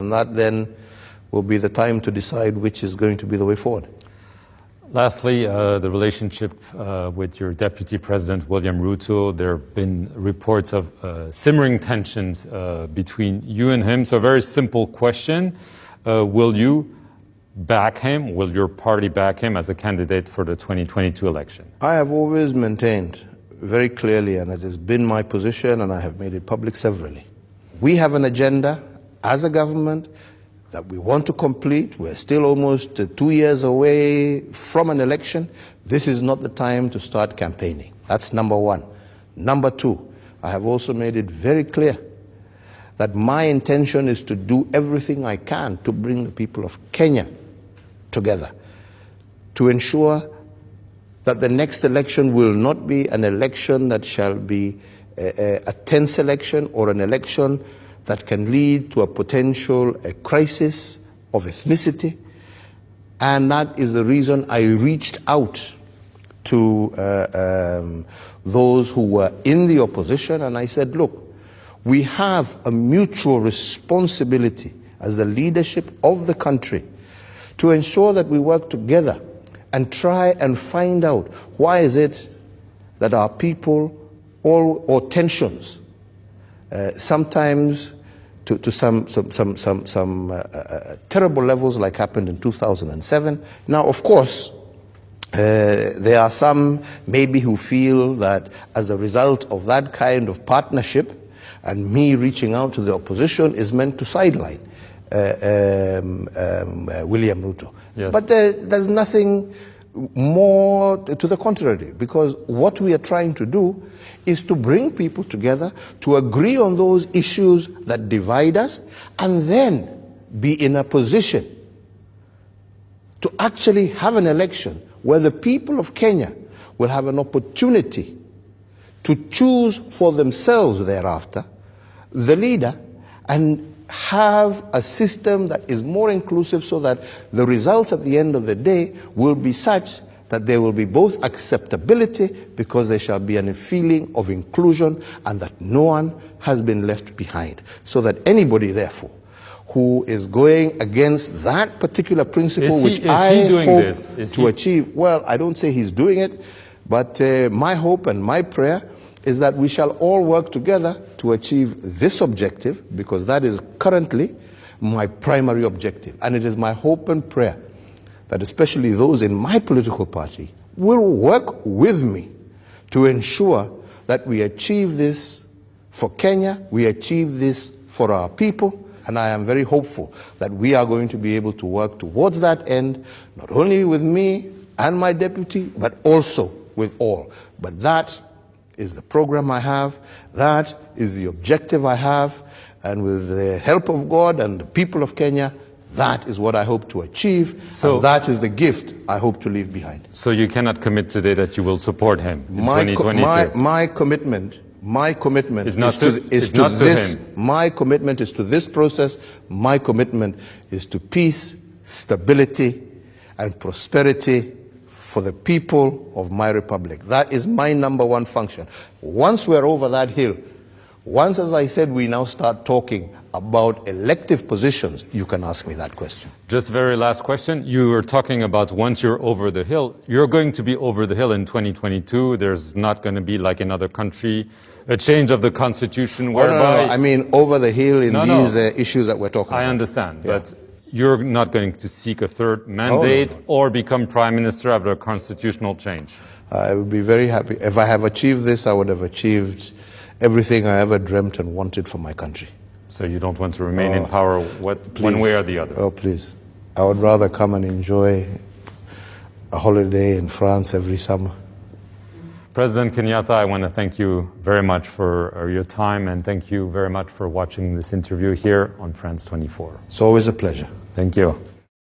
And that then will be the time to decide which is going to be the way forward. Lastly, the relationship with your Deputy President, William Ruto. There have been reports of simmering tensions between you and him. So a very simple question. Will you back him? Will your party back him as a candidate for the 2022 election? I have always maintained very clearly, and it has been my position, and I have made it public severally. We have an agenda as a government that we want to complete. We're still almost 2 years away from an election. This is not the time to start campaigning. That's number one. Number two, I have also made it very clear that my intention is to do everything I can to bring the people of Kenya together, to ensure that the next election will not be an election that shall be a tense election or an election that can lead to a potential crisis of ethnicity. And that is the reason I reached out to those who were in the opposition, and I said, look, we have a mutual responsibility as the leadership of the country to ensure that we work together and try and find out why is it that our people, or tensions, sometimes to some terrible levels like happened in 2007. Now, of course, there are some maybe who feel that as a result of that kind of partnership and me reaching out to the opposition is meant to sideline William Ruto. Yes. But there's nothing more to the contrary, because what we are trying to do is to bring people together to agree on those issues that divide us, and then be in a position to actually have an election where the people of Kenya will have an opportunity to choose for themselves thereafter the leader, and have a system that is more inclusive, so that the results at the end of the day will be such that there will be both acceptability, because there shall be a feeling of inclusion and that no one has been left behind. So that anybody, therefore, who is going against that particular principle, which I hope to achieve, well, I don't say he's doing it, but my hope and my prayer is that we shall all work together to achieve this objective, because that is currently my primary objective. And it is my hope and prayer that especially those in my political party will work with me to ensure that we achieve this for Kenya, we achieve this for our people, and I am very hopeful that we are going to be able to work towards that end, not only with me and my deputy, but also with all. But that is the program I have, that is the objective I have, and with the help of God and the people of Kenya, that is what I hope to achieve, and that is the gift I hope to leave behind. So you cannot commit today that you will support him in 2022? My commitment is to this. My commitment is to this process. My commitment is to peace, stability, and prosperity for the people of my republic. That is my number one function. Once we're over that hill, once, as I said, we now start talking about elective positions, you can ask me that question. Just very last question. You were talking about once you're over the hill. You're going to be over the hill in 2022. There's not going to be, like in other country, a change of the constitution whereby... No, I mean over the hill in these issues that we're talking about. I understand, yeah. But you're not going to seek a third mandate or become prime minister after a constitutional change. I would be very happy. If I have achieved this, I would have achieved everything I ever dreamt and wanted for my country. So you don't want to remain in power one way or the other? Oh, please. I would rather come and enjoy a holiday in France every summer. President Kenyatta, I want to thank you very much for your time, and thank you very much for watching this interview here on France 24. It's always a pleasure. Thank you.